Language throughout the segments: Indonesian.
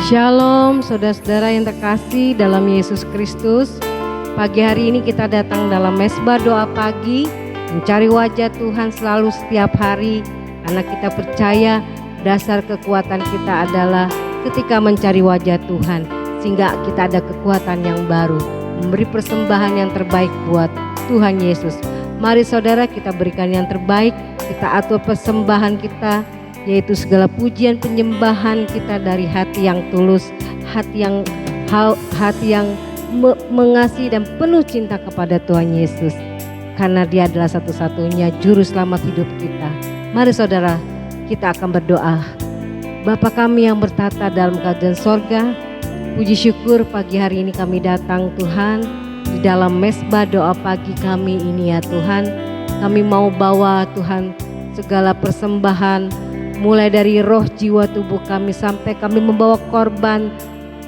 Shalom saudara-saudara yang terkasih dalam Yesus Kristus. Pagi hari ini kita datang dalam mesbah doa pagi, mencari wajah Tuhan selalu setiap hari. Karena kita percaya dasar kekuatan kita adalah ketika mencari wajah Tuhan, sehingga kita ada kekuatan yang baru, memberi persembahan yang terbaik buat Tuhan Yesus. Mari saudara, kita berikan yang terbaik, kita atur persembahan kita, yaitu segala pujian penyembahan kita dari hati yang tulus, hati yang mengasihi dan penuh cinta kepada Tuhan Yesus, karena Dia adalah satu-satunya juru selamat hidup kita. Mari saudara, kita akan berdoa. Bapa kami yang bertata dalam kerajaan sorga, puji syukur pagi hari ini kami datang Tuhan di dalam mesbah doa pagi kami ini ya Tuhan. Kami mau bawa Tuhan segala persembahan, mulai dari roh, jiwa, tubuh kami, sampai kami membawa korban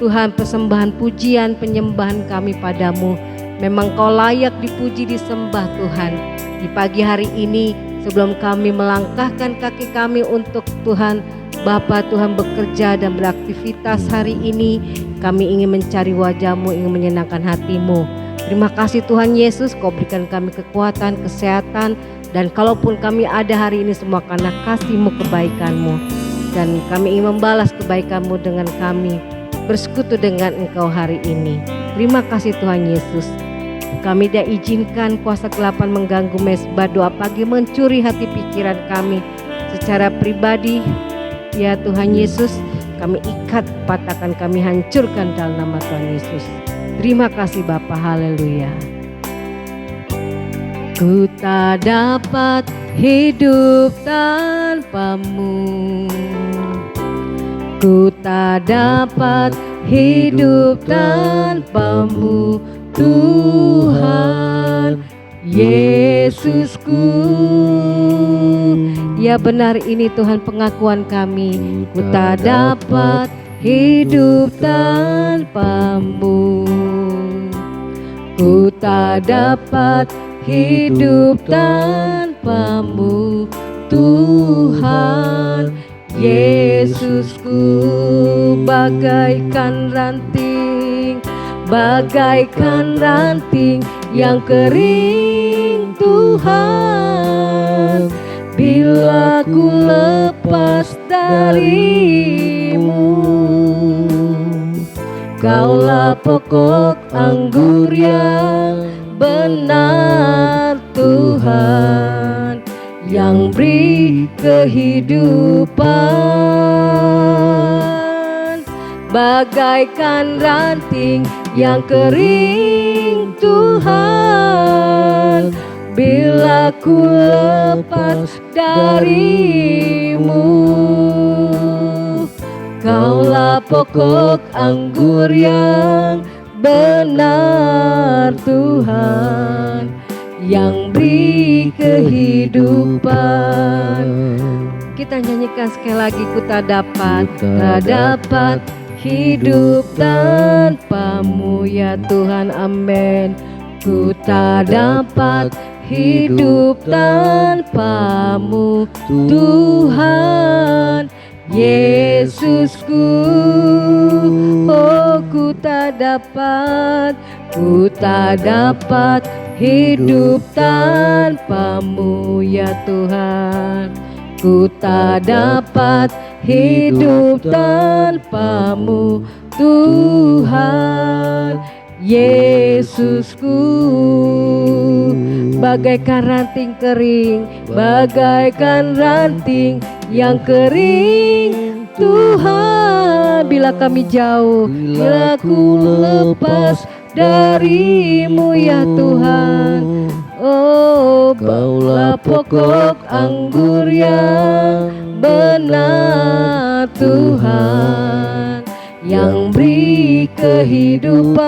Tuhan, persembahan pujian penyembahan kami padamu. Memang Kau layak dipuji, disembah Tuhan. Di pagi hari ini sebelum kami melangkahkan kaki kami untuk Tuhan Bapa Tuhan bekerja dan beraktivitas hari ini, kami ingin mencari wajah-Mu, ingin menyenangkan hati-Mu. Terima kasih Tuhan Yesus, Kau berikan kami kekuatan, kesehatan, dan kalaupun kami ada hari ini semua karena kasih-Mu, kebaikan-Mu. Dan kami ingin membalas kebaikan-Mu dengan kami bersekutu dengan Engkau hari ini. Terima kasih Tuhan Yesus. Kami tidak izinkan kuasa kegelapan mengganggu mesbah doa pagi, mencuri hati pikiran kami secara pribadi. Ya Tuhan Yesus, kami ikat, patahkan, kami hancurkan dalam nama Tuhan Yesus. Terima kasih Bapa, haleluya. Ku tak dapat hidup tanpa-Mu, ku tak dapat hidup tanpa-Mu, Tuhan Yesusku. Ya benar, ini Tuhan pengakuan kami. Ku tak dapat hidup tanpa-Mu, ku tak dapat hidup tanpa-Mu, Tuhan Yesusku. Bagaikan ranting yang kering Tuhan, bila ku lepas dari-Mu. Kaulah pokok anggur yang benar Tuhan, yang beri kehidupan. Bagaikan ranting yang kering Tuhan, bila ku lepas dari-Mu. Kaulah pokok anggur yang benar Tuhan, yang beri kehidupan. Kita nyanyikan sekali lagi. Ku tak dapat hidup tanpa-Mu ya Tuhan, amin. Ku tak dapat hidup tanpa-Mu, Tuhan Yesusku. Oh, ku tak dapat hidup tanpa-Mu ya Tuhan. Ku tak dapat hidup tanpa-Mu, Tuhan Yesusku. Bagaikan ranting kering, bagaikan ranting yang kering Tuhan, bila kami jauh, bila ku lepas dari-Mu ya Tuhan. Oh, Kaulah pokok anggur yang benar Tuhan, yang beri kehidupan.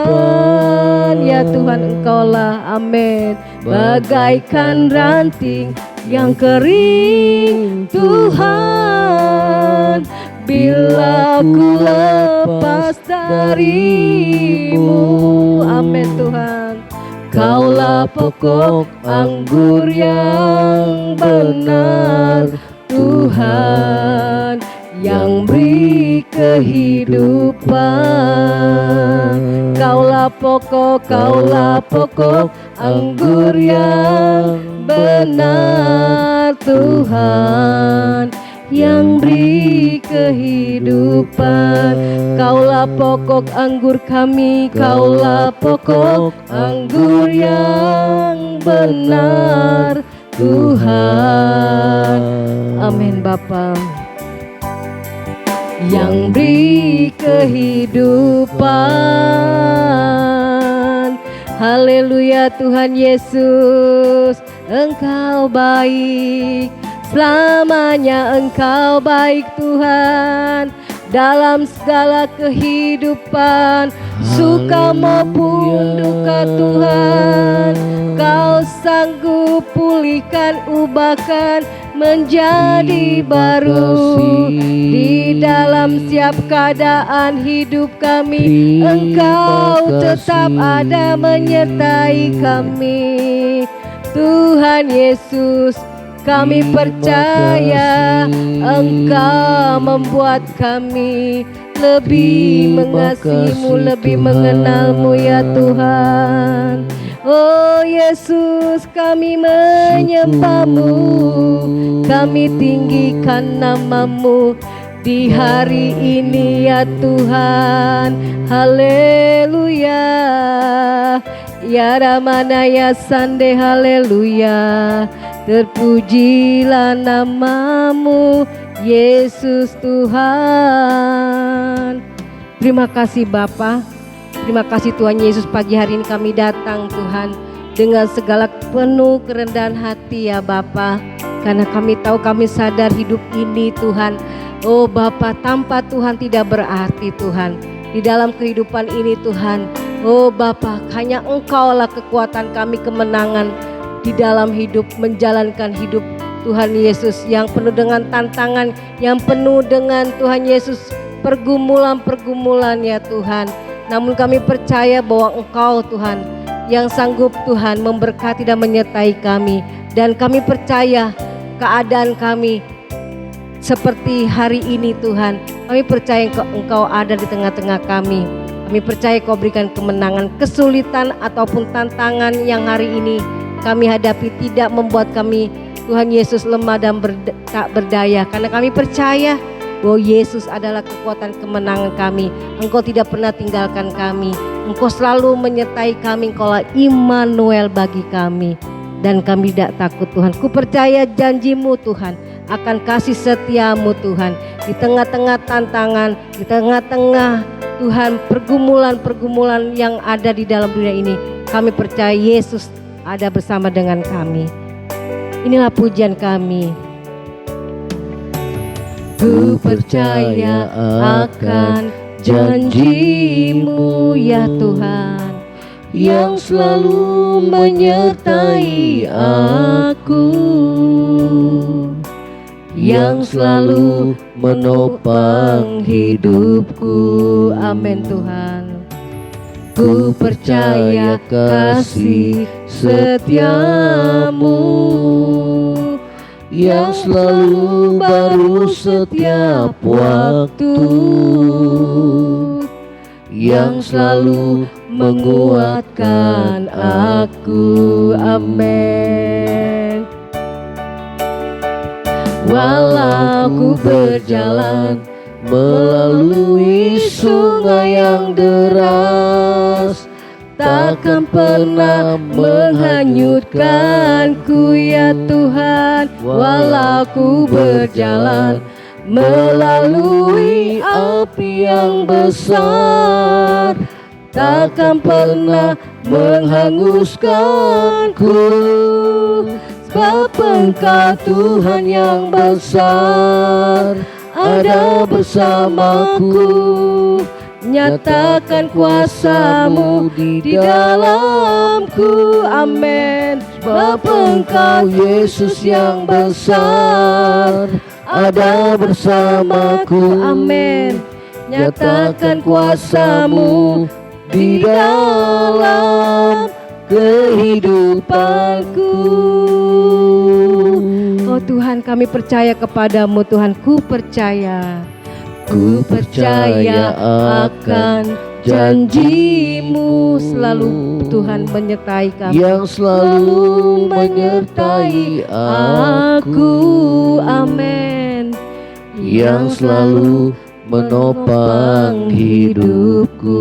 Ya Tuhan, Engkaulah, amin. Bagaikan ranting yang kering Tuhan, bila ku lepas dari-Mu. Amin Tuhan. Kaulah pokok anggur yang benar Tuhan, yang beri kehidupan. Kaulah pokok anggur yang benar Tuhan, yang beri kehidupan. Kaulah pokok anggur kami, kaulah pokok anggur yang benar Tuhan. Amin Bapa. Yang beri kehidupan. Haleluya Tuhan Yesus, Engkau baik, selamanya Engkau baik Tuhan. Dalam segala kehidupan, suka maupun duka Tuhan, Kau sanggup pulihkan, ubahkan menjadi baru. Di dalam setiap keadaan hidup kami, Engkau tetap ada menyertai kami. Tuhan Yesus, kami percaya Engkau membuat kami lebih mengasihi-Mu, lebih mengenal-Mu ya Tuhan. Oh Yesus, kami menyembah-Mu, kami tinggikan nama-Mu di hari ini ya Tuhan. Haleluya. Ya Ramana ya Sande, haleluya. Terpujilah nama-Mu Yesus Tuhan. Terima kasih Bapa. Terima kasih Tuhan Yesus, pagi hari ini kami datang Tuhan dengan segala penuh kerendahan hati ya Bapa. Karena kami tahu, kami sadar hidup ini Tuhan, oh Bapa, tanpa Tuhan tidak berarti Tuhan. Di dalam kehidupan ini Tuhan, oh Bapa, hanya Engkaulah kekuatan kami, kemenangan di dalam hidup, menjalankan hidup Tuhan Yesus yang penuh dengan tantangan, yang penuh dengan Tuhan Yesus pergumulan-pergumulan ya Tuhan. Namun kami percaya bahwa Engkau Tuhan yang sanggup Tuhan memberkati dan menyertai kami. Dan kami percaya keadaan kami seperti hari ini Tuhan, kami percaya Engkau ada di tengah-tengah kami. Kami percaya Kau berikan kemenangan. Kesulitan ataupun tantangan yang hari ini kami hadapi tidak membuat kami Tuhan Yesus lemah dan tak berdaya. Karena kami percaya bahwa Yesus adalah kekuatan kemenangan kami. Engkau tidak pernah tinggalkan kami. Engkau selalu menyertai kami. Engkaulah Immanuel bagi kami. Dan kami tidak takut Tuhan. Ku percaya janji-Mu Tuhan, akan kasih setia-Mu Tuhan. Di tengah-tengah tantangan, di tengah-tengah Tuhan pergumulan-pergumulan yang ada di dalam dunia ini, kami percaya Yesus ada bersama dengan kami. Inilah pujian kami. Ku percaya akan janji-Mu ya Tuhan, yang selalu menyertai aku, yang selalu menopang hidupku. Amin Tuhan. Ku percaya kasih setia-Mu yang selalu baru setiap waktu, yang selalu menguatkan aku. Amin. Walau ku berjalan melalui sungai yang deras, takkan pernah menghanyutkanku ya Tuhan. Walau ku berjalan melalui api yang besar, takkan pernah menghanguskanku. Sebab Engkau Tuhan yang besar ada bersamaku. Nyatakan kuasa-Mu di dalamku. Amin. Sebab Engkau Yesus yang besar ada bersamaku. Amin. Nyatakan kuasa-Mu di dalam kehidupanku. Oh Tuhan, kami percaya kepadamu Tuhan, ku percaya. Ku percaya akan janjimu selalu Tuhan menyertai kami, yang selalu menyertai aku, amin, yang selalu menopang hidupku.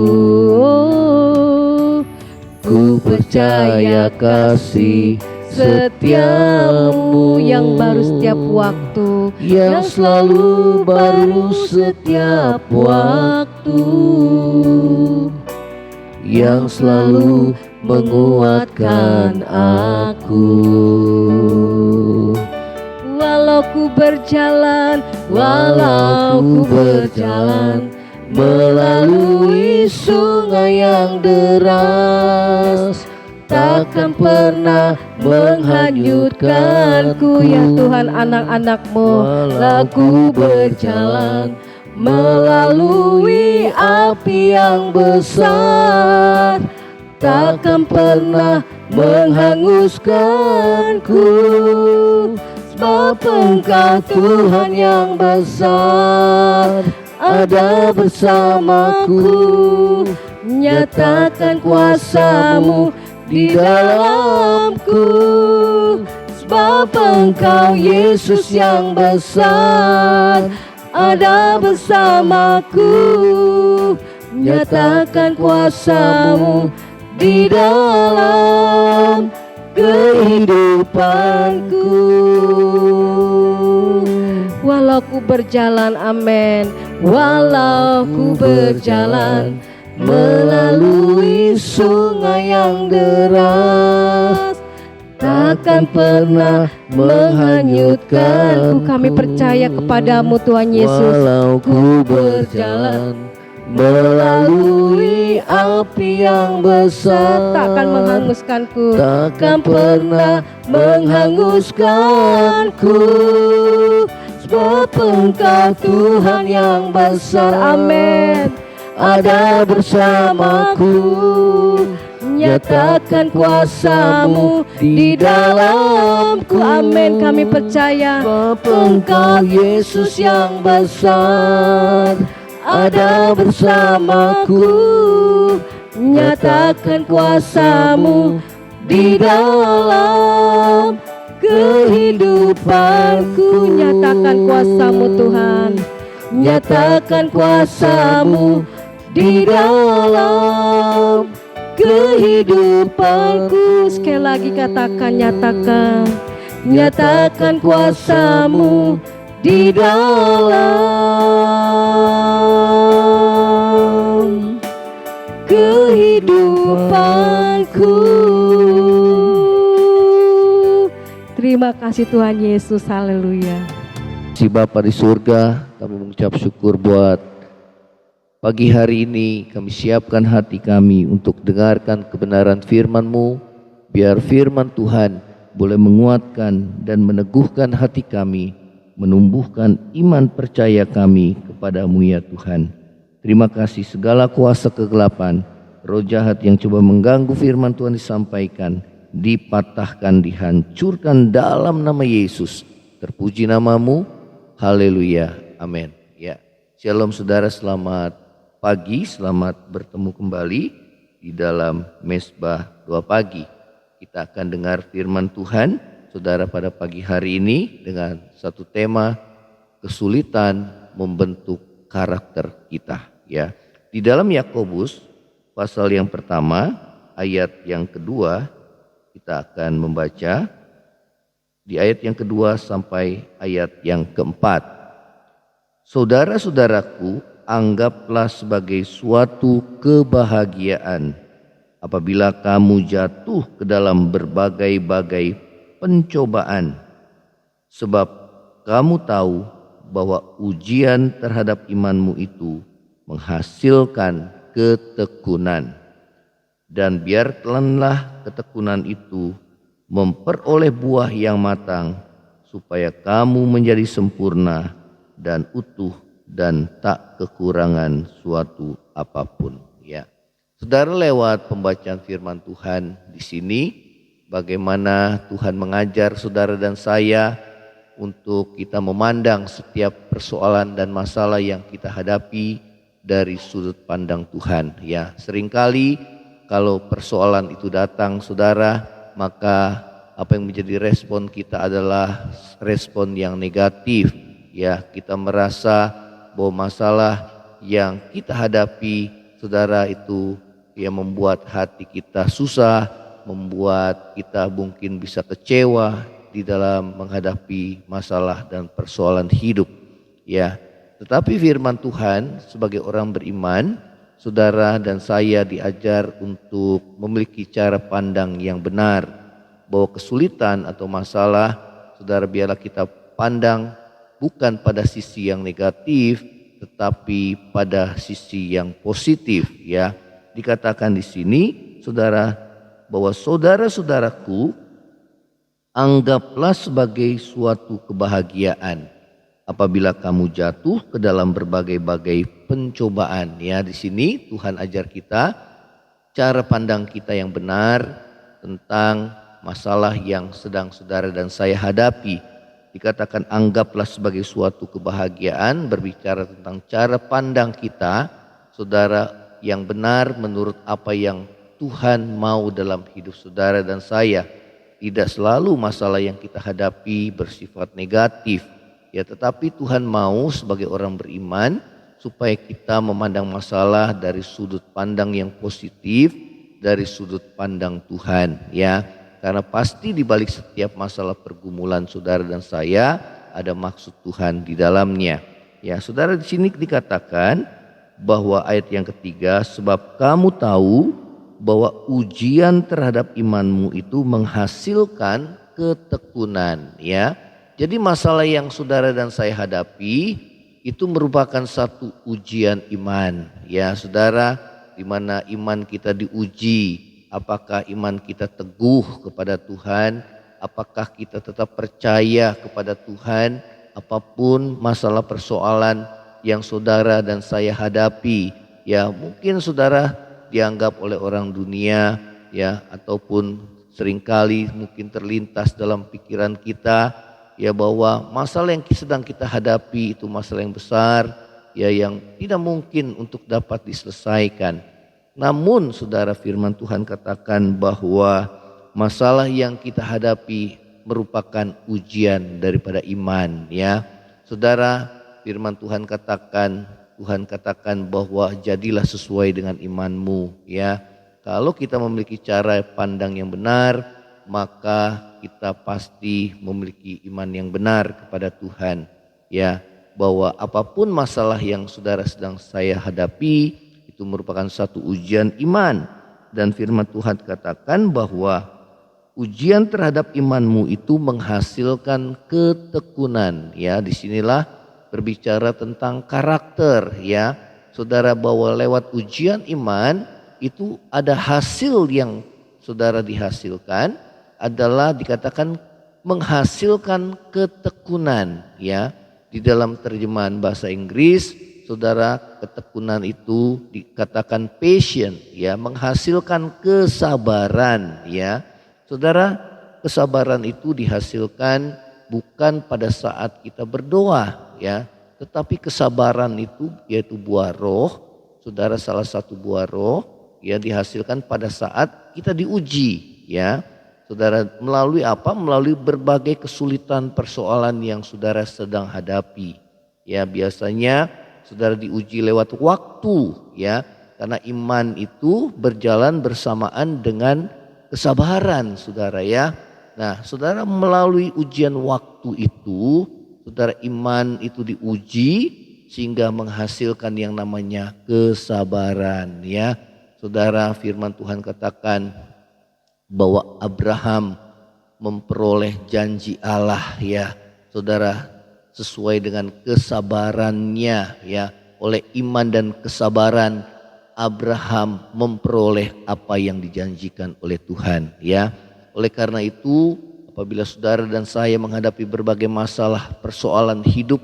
Ku percaya kasih setiamu yang baru setiap waktu, yang selalu baru setiap waktu, yang selalu menguatkan aku. Walau ku berjalan melalui sungai yang deras, takkan pernah menghanyutkanku. Ya Tuhan, anak-anak-mu, Walau ku berjalan melalui api yang besar, takkan pernah menghanguskanku. Sebab Engkau Tuhan yang besar ada bersamaku. Nyatakan kuasa-Mu di dalamku. Sebab Engkau Yesus yang besar ada bersamaku. Nyatakan kuasa-Mu di dalam kehidupanku. Walau ku berjalan, amin, walau ku berjalan melalui sungai yang deras, takkan pernah menghanyutkanku. Kami percaya kepadamu Tuhan Yesus. Walau ku berjalan melalui api yang besar, takkan menghanguskanku, takkan pernah menghanguskanku. Sebab Engkau Tuhan yang besar, amin, ada bersamaku. Nyatakan kuasa-Mu di dalamku, amin. Kami percaya Engkau Yesus yang besar ada bersamaku. Nyatakan kuasa-Mu di dalam kehidupanku. Nyatakan kuasa-Mu Tuhan, nyatakan kuasa-Mu di dalam kehidupanku. Sekali lagi katakan, nyatakan kuasa-Mu di dalam kehidupanku. Terima kasih Tuhan Yesus, haleluya. Si Bapa di surga, kami mengucap syukur buat pagi hari ini. Kami siapkan hati kami untuk dengarkan kebenaran firman-Mu. Biar firman Tuhan boleh menguatkan dan meneguhkan hati kami, menumbuhkan iman percaya kami kepada-Mu ya Tuhan. Terima kasih segala kuasa kegelapan, roh jahat yang coba mengganggu firman Tuhan disampaikan, dipatahkan, dihancurkan dalam nama Yesus. Terpuji nama-Mu, haleluya, amin. Ya, shalom saudara, selamat pagi, selamat bertemu kembali di dalam Mesbah Doa Pagi. Kita akan dengar firman Tuhan, saudara, pada pagi hari ini dengan satu tema, kesulitan membentuk karakter kita. Ya, di dalam Yakobus pasal yang pertama ayat yang kedua, kita akan membaca di ayat yang kedua sampai ayat yang keempat. Saudara-saudaraku, anggaplah sebagai suatu kebahagiaan apabila kamu jatuh ke dalam berbagai-bagai pencobaan, sebab kamu tahu bahwa ujian terhadap imanmu itu menghasilkan ketekunan. Dan biarkanlah ketekunan itu memperoleh buah yang matang, supaya kamu menjadi sempurna dan utuh dan tak kekurangan suatu apapun. Ya, Saudara, lewat pembacaan firman Tuhan di sini, bagaimana Tuhan mengajar saudara dan saya untuk kita memandang setiap persoalan dan masalah yang kita hadapi dari sudut pandang Tuhan. Ya, seringkali kalau persoalan itu datang, saudara, maka apa yang menjadi respon kita adalah respon yang negatif. Ya, kita merasa bahwa masalah yang kita hadapi, saudara, itu ya membuat hati kita susah, membuat kita mungkin bisa kecewa di dalam menghadapi masalah dan persoalan hidup. Ya, tetapi firman Tuhan sebagai orang beriman, saudara dan saya diajar untuk memiliki cara pandang yang benar, bahwa kesulitan atau masalah, saudara, biarlah kita pandang bukan pada sisi yang negatif, tetapi pada sisi yang positif. Ya, dikatakan di sini, saudara, bahwa saudara-saudaraku, anggaplah sebagai suatu kebahagiaan apabila kamu jatuh ke dalam berbagai-bagai pencobaan. Ya, di sini Tuhan ajar kita cara pandang kita yang benar tentang masalah yang sedang saudara dan saya hadapi. Dikatakan anggaplah sebagai suatu kebahagiaan, berbicara tentang cara pandang kita, saudara, yang benar menurut apa yang Tuhan mau dalam hidup saudara dan saya. Tidak selalu masalah yang kita hadapi bersifat negatif, ya, tetapi Tuhan mau sebagai orang beriman supaya kita memandang masalah dari sudut pandang yang positif, dari sudut pandang Tuhan, ya. Karena pasti di balik setiap masalah pergumulan saudara dan saya ada maksud Tuhan di dalamnya. Ya, saudara, di sini dikatakan bahwa ayat yang ketiga, sebab kamu tahu bahwa ujian terhadap imanmu itu menghasilkan ketekunan. Ya, jadi masalah yang saudara dan saya hadapi itu merupakan satu ujian iman. Ya, saudara, di mana iman kita diuji. Apakah iman kita teguh kepada Tuhan? Apakah kita tetap percaya kepada Tuhan? Apapun masalah persoalan yang saudara dan saya hadapi, ya, mungkin saudara dianggap oleh orang dunia, ya, ataupun seringkali mungkin terlintas dalam pikiran kita, ya, bahwa masalah yang sedang kita hadapi itu masalah yang besar, ya, yang tidak mungkin untuk dapat diselesaikan. Namun saudara, firman Tuhan katakan bahwa masalah yang kita hadapi merupakan ujian daripada iman. Ya, saudara, firman Tuhan katakan bahwa jadilah sesuai dengan imanmu. Ya, kalau kita memiliki cara pandang yang benar, maka kita pasti memiliki iman yang benar kepada Tuhan. Ya, bahwa apapun masalah yang saudara sedang saya hadapi itu merupakan satu ujian iman. Dan firman Tuhan katakan bahwa ujian terhadap imanmu itu menghasilkan ketekunan. Ya, disinilah berbicara tentang karakter, ya, saudara, bahwa lewat ujian iman itu ada hasil yang saudara dihasilkan, adalah dikatakan menghasilkan ketekunan. Ya, di dalam terjemahan bahasa Inggris, saudara, ketekunan itu dikatakan patient, ya, menghasilkan kesabaran. Ya, saudara, kesabaran itu dihasilkan bukan pada saat kita berdoa, ya, tetapi kesabaran itu yaitu buah roh, saudara, salah satu buah roh, ya, dihasilkan pada saat kita diuji, ya, saudara, melalui apa? Melalui berbagai kesulitan persoalan yang saudara sedang hadapi. Ya, biasanya saudara diuji lewat waktu, ya, karena iman itu berjalan bersamaan dengan kesabaran, saudara, ya. Nah, saudara, melalui ujian waktu itu, saudara, iman itu diuji sehingga menghasilkan yang namanya kesabaran. Ya, saudara, firman Tuhan katakan bahwa Abraham memperoleh janji Allah, ya, saudara, sesuai dengan kesabarannya. Ya, oleh iman dan kesabaran Abraham memperoleh apa yang dijanjikan oleh Tuhan. Ya, oleh karena itu, apabila saudara dan saya menghadapi berbagai masalah persoalan hidup,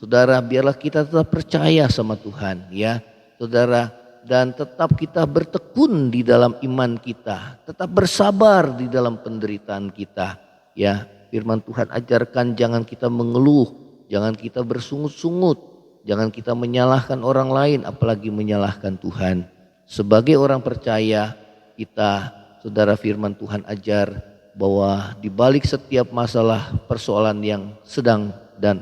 saudara, biarlah kita tetap percaya sama Tuhan. Ya, saudara, dan tetap kita bertekun di dalam iman kita, tetap bersabar di dalam penderitaan kita. Ya, firman Tuhan ajarkan jangan kita mengeluh, jangan kita bersungut-sungut, jangan kita menyalahkan orang lain apalagi menyalahkan Tuhan. Sebagai orang percaya kita, saudara, firman Tuhan ajar bahwa di balik setiap masalah persoalan yang sedang dan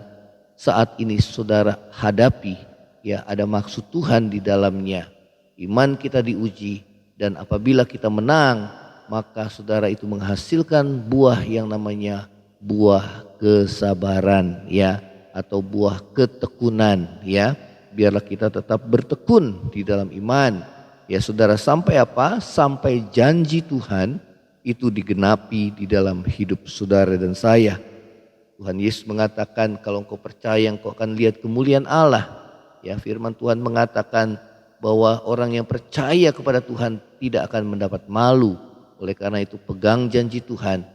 saat ini saudara hadapi, ya ada maksud Tuhan di dalamnya. Iman kita diuji dan apabila kita menang, maka saudara itu menghasilkan buah yang namanya buah kesabaran, ya, atau buah ketekunan, ya. Biarlah kita tetap bertekun di dalam iman, ya saudara, sampai apa? Sampai janji Tuhan itu digenapi di dalam hidup saudara dan saya. Tuhan Yesus mengatakan kalau engkau percaya engkau akan lihat kemuliaan Allah. Ya, firman Tuhan mengatakan bahwa orang yang percaya kepada Tuhan tidak akan mendapat malu. Oleh karena itu pegang janji Tuhan.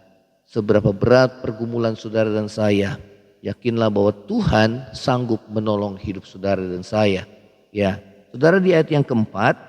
Seberapa berat pergumulan saudara dan saya, yakinlah bahwa Tuhan sanggup menolong hidup saudara dan saya. Ya, saudara, di ayat yang keempat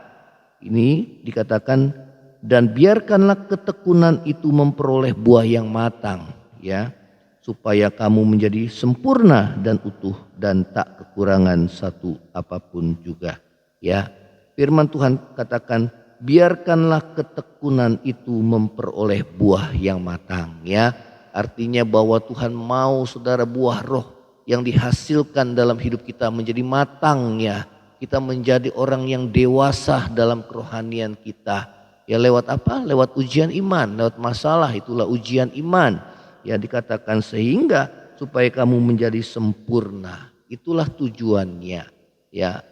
ini dikatakan dan biarkanlah ketekunan itu memperoleh buah yang matang, ya, supaya kamu menjadi sempurna dan utuh dan tak kekurangan satu apapun juga. Ya, firman Tuhan katakan biarkanlah ketekunan itu memperoleh buah yang matang, ya. Artinya bahwa Tuhan mau saudara buah roh yang dihasilkan dalam hidup kita menjadi matang, ya. Kita menjadi orang yang dewasa dalam kerohanian kita. Ya, lewat apa? Lewat ujian iman, lewat masalah, itulah ujian iman. Ya, dikatakan sehingga supaya kamu menjadi sempurna. Itulah tujuannya, ya.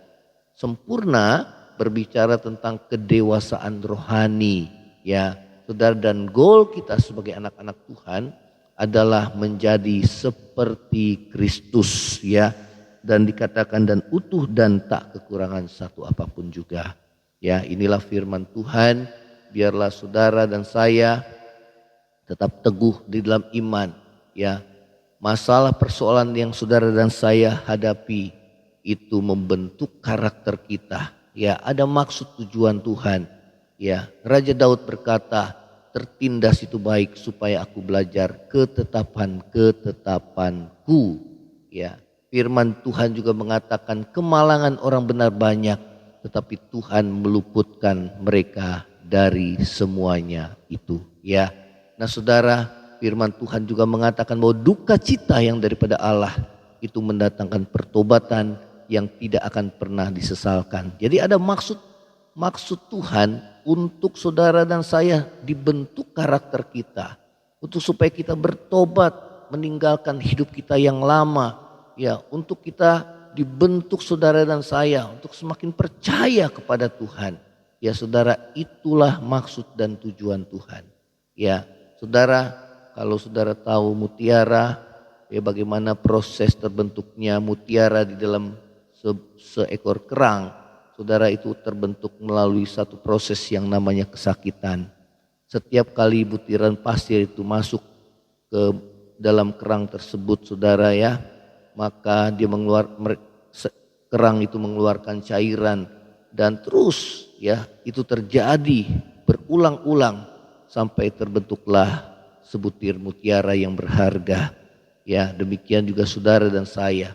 Sempurna berbicara tentang kedewasaan rohani, ya saudara, dan goal kita sebagai anak-anak Tuhan adalah menjadi seperti Kristus, ya, dan dikatakan dan utuh dan tak kekurangan satu apapun juga. Ya, inilah firman Tuhan. Biarlah saudara dan saya tetap teguh di dalam iman, ya. Masalah persoalan yang saudara dan saya hadapi itu membentuk karakter kita, ya, ada maksud tujuan Tuhan, ya. Raja Daud berkata, tertindas itu baik supaya aku belajar ketetapan-ketetapanku, ya. Firman Tuhan juga mengatakan kemalangan orang benar banyak, tetapi Tuhan meluputkan mereka dari semuanya itu, ya. Nah saudara, firman Tuhan juga mengatakan bahwa duka cita yang daripada Allah itu mendatangkan pertobatan yang tidak akan pernah disesalkan. Jadi ada maksud Tuhan untuk saudara dan saya dibentuk karakter kita, untuk supaya kita bertobat, meninggalkan hidup kita yang lama, ya, untuk kita dibentuk saudara dan saya untuk semakin percaya kepada Tuhan. Ya saudara, itulah maksud dan tujuan Tuhan. Ya saudara, kalau saudara tahu mutiara, ya bagaimana proses terbentuknya mutiara di dalam seekor kerang, saudara, itu terbentuk melalui satu proses yang namanya kesakitan. Setiap kali butiran pasir itu masuk ke dalam kerang tersebut, saudara, ya, maka dia kerang itu mengeluarkan cairan dan terus, ya, itu terjadi berulang-ulang sampai terbentuklah sebutir mutiara yang berharga. Ya, demikian juga saudara dan saya.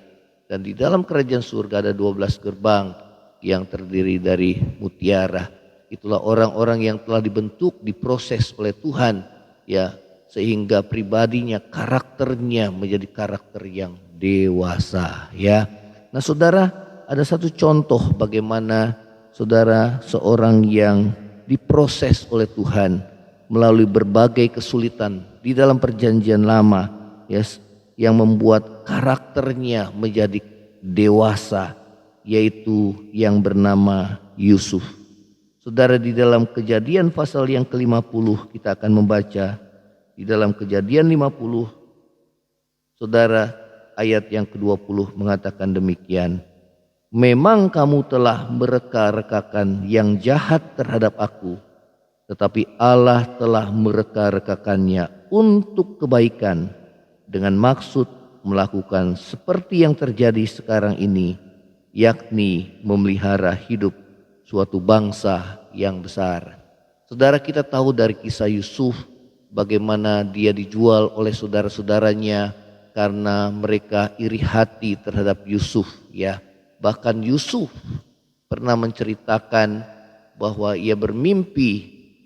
Dan di dalam kerajaan surga ada 12 gerbang yang terdiri dari mutiara. Itulah orang-orang yang telah dibentuk, diproses oleh Tuhan, ya, sehingga pribadinya, karakternya menjadi karakter yang dewasa, ya. Nah saudara, ada satu contoh bagaimana saudara seorang yang diproses oleh Tuhan melalui berbagai kesulitan di dalam perjanjian lama, ya, yang membuat karakternya menjadi dewasa, yaitu yang bernama Yusuf. Saudara, di dalam Kejadian pasal yang ke-50 kita akan membaca di dalam Kejadian 50, saudara, ayat yang ke-20 mengatakan demikian. Memang kamu telah mereka-rekakan yang jahat terhadap aku, tetapi Allah telah mereka-rekakannya untuk kebaikan, dengan maksud melakukan seperti yang terjadi sekarang ini, yakni memelihara hidup suatu bangsa yang besar. Saudara, kita tahu dari kisah Yusuf bagaimana dia dijual oleh saudara-saudaranya karena mereka iri hati terhadap Yusuf, ya. Bahkan Yusuf pernah menceritakan bahwa ia bermimpi,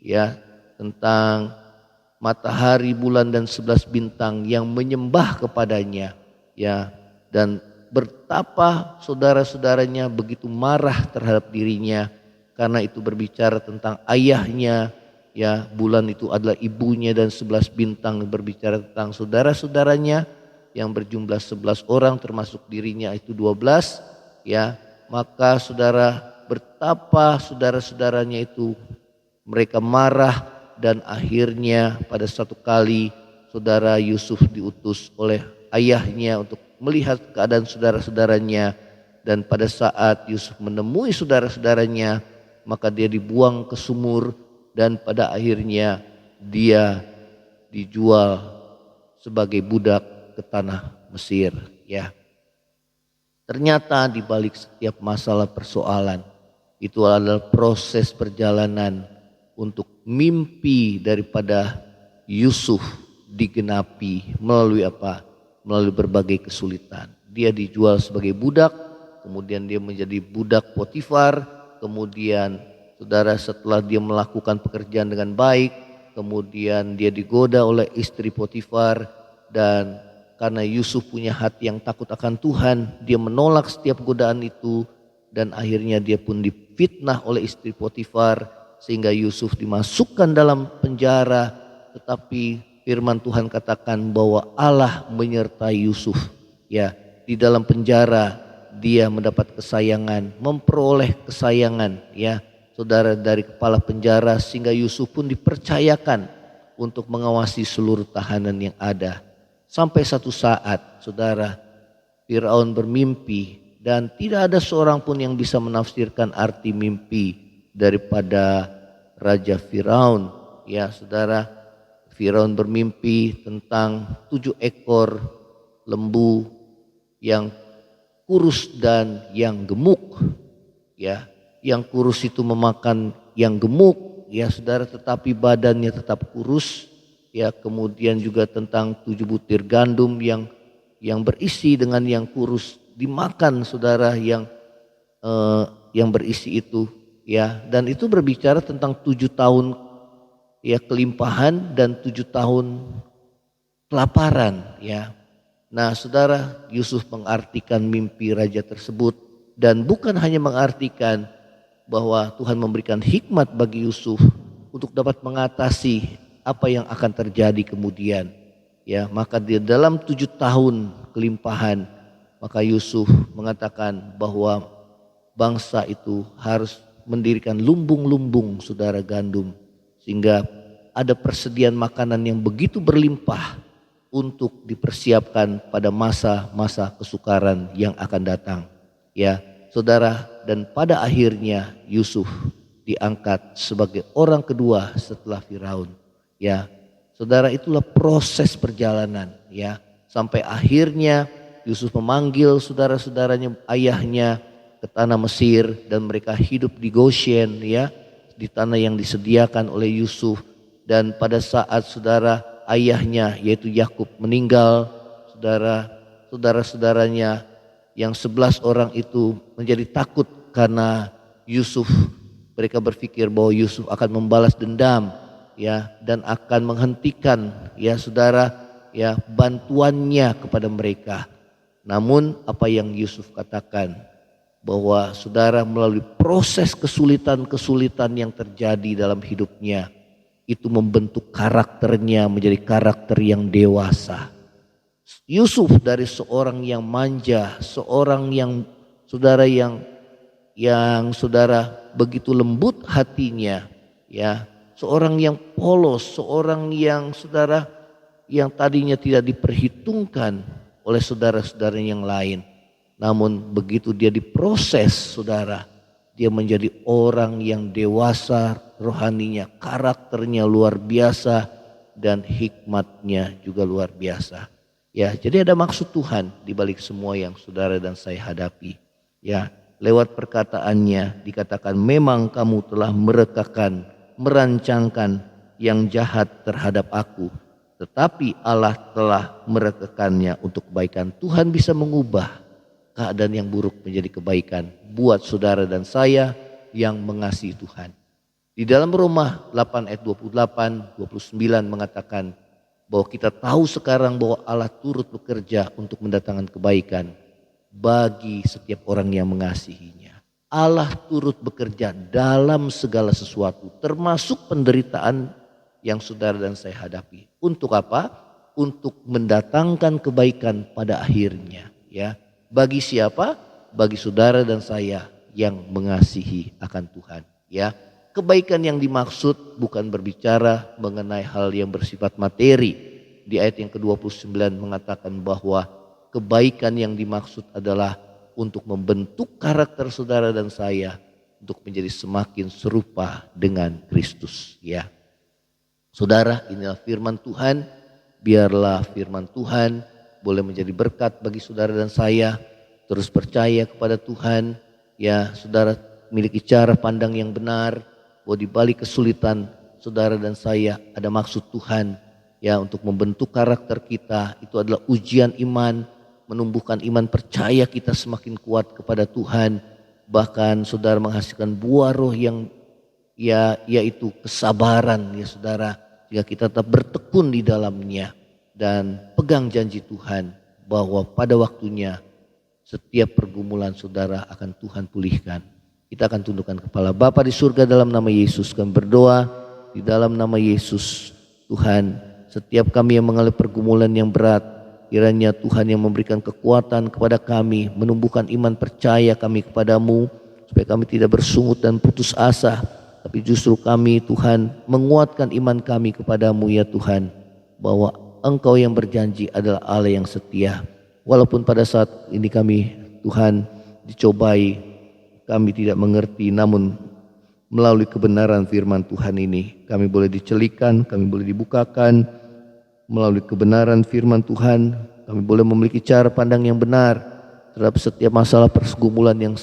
ya, tentang matahari, bulan dan 11 bintang yang menyembah kepadanya, ya. Dan betapa saudara-saudaranya begitu marah terhadap dirinya karena itu berbicara tentang ayahnya, ya. Bulan itu adalah ibunya dan 11 bintang berbicara tentang saudara-saudaranya yang berjumlah 11 orang termasuk dirinya itu 12, ya. Maka saudara, betapa saudara-saudaranya itu mereka marah, dan akhirnya pada satu kali saudara Yusuf diutus oleh ayahnya untuk melihat keadaan saudara-saudaranya, dan pada saat Yusuf menemui saudara-saudaranya maka dia dibuang ke sumur dan pada akhirnya dia dijual sebagai budak ke tanah Mesir, ya. Ternyata di balik setiap masalah persoalan itu adalah proses perjalanan untuk mimpi daripada Yusuf digenapi melalui apa? Melalui berbagai kesulitan. Dia dijual sebagai budak, kemudian dia menjadi budak Potifar, kemudian saudara setelah dia melakukan pekerjaan dengan baik, kemudian dia digoda oleh istri Potifar, dan karena Yusuf punya hati yang takut akan Tuhan, dia menolak setiap godaan itu dan akhirnya dia pun difitnah oleh istri Potifar sehingga Yusuf dimasukkan dalam penjara. Tetapi firman Tuhan katakan bahwa Allah menyertai Yusuf, ya. Di dalam penjara dia mendapat kesayangan, memperoleh kesayangan, ya saudara, dari kepala penjara, sehingga Yusuf pun dipercayakan untuk mengawasi seluruh tahanan yang ada. Sampai satu saat saudara, Firaun bermimpi dan tidak ada seorang pun yang bisa menafsirkan arti mimpi daripada Raja Firaun, ya saudara. Firaun bermimpi tentang 7 ekor lembu yang kurus dan yang gemuk, ya. Yang kurus itu memakan yang gemuk, ya saudara, tetapi badannya tetap kurus, ya. Kemudian juga tentang 7 butir gandum yang berisi dengan yang kurus dimakan saudara yang berisi itu, ya. Dan itu berbicara tentang 7 tahun ya kelimpahan dan 7 tahun kelaparan, ya. Nah saudara, Yusuf mengartikan mimpi raja tersebut dan bukan hanya mengartikan bahwa Tuhan memberikan hikmat bagi Yusuf untuk dapat mengatasi apa yang akan terjadi kemudian, ya. Maka di dalam 7 tahun kelimpahan maka Yusuf mengatakan bahwa bangsa itu harus mendirikan lumbung-lumbung saudara gandum, sehingga ada persediaan makanan yang begitu berlimpah untuk dipersiapkan pada masa-masa kesukaran yang akan datang, ya saudara. Dan pada akhirnya Yusuf diangkat sebagai orang kedua setelah Firaun, ya saudara. Itulah proses perjalanan, ya, sampai akhirnya Yusuf memanggil saudara-saudaranya, ayahnya ke tanah Mesir, dan mereka hidup di Goshen, ya, di tanah yang disediakan oleh Yusuf. Dan pada saat saudara ayahnya yaitu Yakub meninggal, saudara-saudaranya yang 11 orang itu menjadi takut karena Yusuf. Mereka berpikir bahwa Yusuf akan membalas dendam, ya, dan akan menghentikan, ya saudara, ya bantuannya kepada mereka. Namun apa yang Yusuf katakan bahwa saudara, melalui proses kesulitan-kesulitan yang terjadi dalam hidupnya itu membentuk karakternya menjadi karakter yang dewasa. Yusuf dari seorang yang manja, seorang yang saudara yang saudara begitu lembut hatinya, ya, seorang yang polos, seorang yang saudara yang tadinya tidak diperhitungkan oleh saudara-saudara yang lain. Namun begitu dia diproses saudara, dia menjadi orang yang dewasa rohaninya, karakternya luar biasa dan hikmatnya juga luar biasa. Ya, jadi ada maksud Tuhan di balik semua yang saudara dan saya hadapi. Ya, Lewat perkataannya dikatakan memang kamu telah merekakan, merancangkan yang jahat terhadap aku. Tetapi Allah telah merekakannya untuk kebaikan. Tuhan bisa mengubah keadaan yang buruk menjadi kebaikan buat saudara dan saya yang mengasihi Tuhan. Di dalam Roma 8 ayat 28, 29 mengatakan bahwa kita tahu sekarang bahwa Allah turut bekerja untuk mendatangkan kebaikan bagi setiap orang yang mengasihinya. Allah turut bekerja dalam segala sesuatu, termasuk penderitaan yang saudara dan saya hadapi. Untuk apa? Untuk mendatangkan kebaikan pada akhirnya, ya. Bagi siapa? Bagi saudara dan saya yang mengasihi akan Tuhan, ya. Kebaikan yang dimaksud bukan berbicara mengenai hal yang bersifat materi. Di ayat yang ke-29 mengatakan bahwa kebaikan yang dimaksud adalah untuk membentuk karakter saudara dan saya untuk menjadi semakin serupa dengan Kristus, ya. Saudara, inilah firman Tuhan. Biarlah firman Tuhan boleh menjadi berkat bagi saudara dan saya. Terus percaya kepada Tuhan, ya. Saudara memiliki cara pandang yang benar bahwa di balik kesulitan saudara dan saya ada maksud Tuhan, ya, untuk membentuk karakter kita. Itu adalah ujian iman, menumbuhkan iman percaya kita semakin kuat kepada Tuhan. Bahkan saudara menghasilkan buah roh yang yaitu kesabaran, ya saudara, jika kita tetap bertekun di dalamnya dan pegang janji Tuhan bahwa pada waktunya setiap pergumulan saudara akan Tuhan pulihkan. Kita akan tundukkan kepala. Bapa di surga, dalam nama Yesus kami berdoa, di dalam nama Yesus Tuhan, setiap kami yang mengalami pergumulan yang berat, kiranya Tuhan yang memberikan kekuatan kepada kami, menumbuhkan iman percaya kami kepadamu, supaya kami tidak bersungut dan putus asa, tapi justru kami Tuhan menguatkan iman kami kepadamu, ya Tuhan, bahwa Engkau yang berjanji adalah Allah yang setia. Walaupun pada saat ini kami Tuhan dicobai, kami tidak mengerti, namun melalui kebenaran firman Tuhan ini kami boleh dicelikan, kami boleh dibukakan. Melalui kebenaran firman Tuhan kami boleh memiliki cara pandang yang benar terhadap setiap masalah pergumulan yang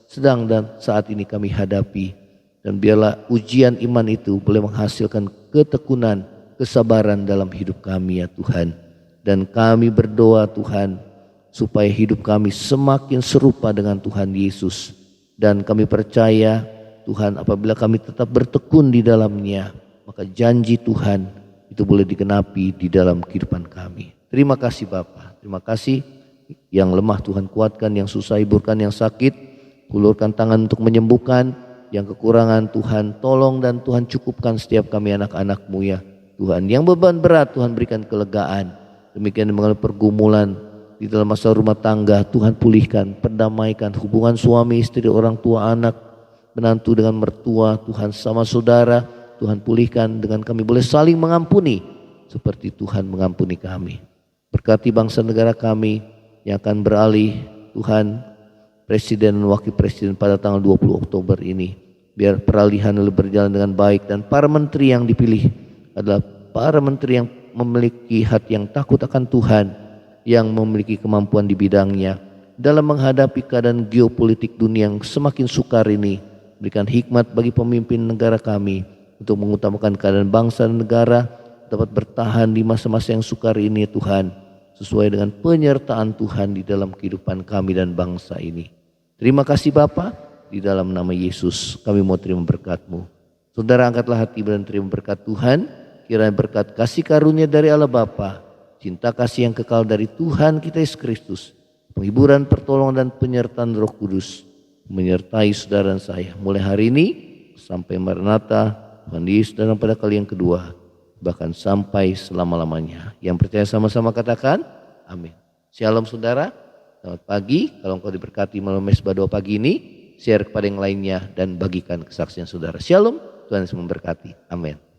sedang dan saat ini kami hadapi. Dan biarlah ujian iman itu boleh menghasilkan ketekunan, kesabaran dalam hidup kami, ya Tuhan. Dan kami berdoa Tuhan supaya hidup kami semakin serupa dengan Tuhan Yesus. Dan kami percaya Tuhan, apabila kami tetap bertekun di dalamnya, maka janji Tuhan itu boleh digenapi di dalam kehidupan kami. Terima kasih Bapa, terima kasih. Yang lemah Tuhan kuatkan, yang susah hiburkan, yang sakit hulurkan tangan untuk menyembuhkan, yang kekurangan Tuhan tolong dan Tuhan cukupkan setiap kami anak-anak-Mu, ya Tuhan. Yang beban berat Tuhan berikan kelegaan. Demikian mengalami pergumulan di dalam masa rumah tangga, Tuhan pulihkan, perdamaikan hubungan suami istri, orang tua anak, menantu dengan mertua, Tuhan sama saudara, Tuhan pulihkan dengan kami boleh saling mengampuni seperti Tuhan mengampuni kami. Berkati bangsa negara kami yang akan beralih, Tuhan, presiden dan wakil presiden pada tanggal 20 Oktober ini. Biar peralihan berjalan dengan baik dan para menteri yang dipilih adalah para menteri yang memiliki hati yang takut akan Tuhan, yang memiliki kemampuan di bidangnya dalam menghadapi keadaan geopolitik dunia yang semakin sukar ini. Berikan hikmat bagi pemimpin negara kami untuk mengutamakan keadaan bangsa dan negara dapat bertahan di masa-masa yang sukar ini, Tuhan, sesuai dengan penyertaan Tuhan di dalam kehidupan kami dan bangsa ini. Terima kasih Bapa, di dalam nama Yesus kami mau terima berkat-Mu. Saudara, angkatlah hati dan terima berkat Tuhan. Kiranya berkat kasih karunia dari Allah Bapa, cinta kasih yang kekal dari Tuhan kita Yesus Kristus, penghiburan, pertolongan dan penyertaan Roh Kudus menyertai saudara dan saya mulai hari ini sampai Maranatha Tuhan Yesus datang pada kali yang kedua, bahkan sampai selama-lamanya. Yang percaya sama-sama katakan amin. Shalom saudara, selamat pagi. Kalau engkau diberkati melalui Mesbah Doa pagi ini, share kepada yang lainnya dan bagikan kesaksian saudara. Shalom, Tuhan Yesus memberkati. Amin.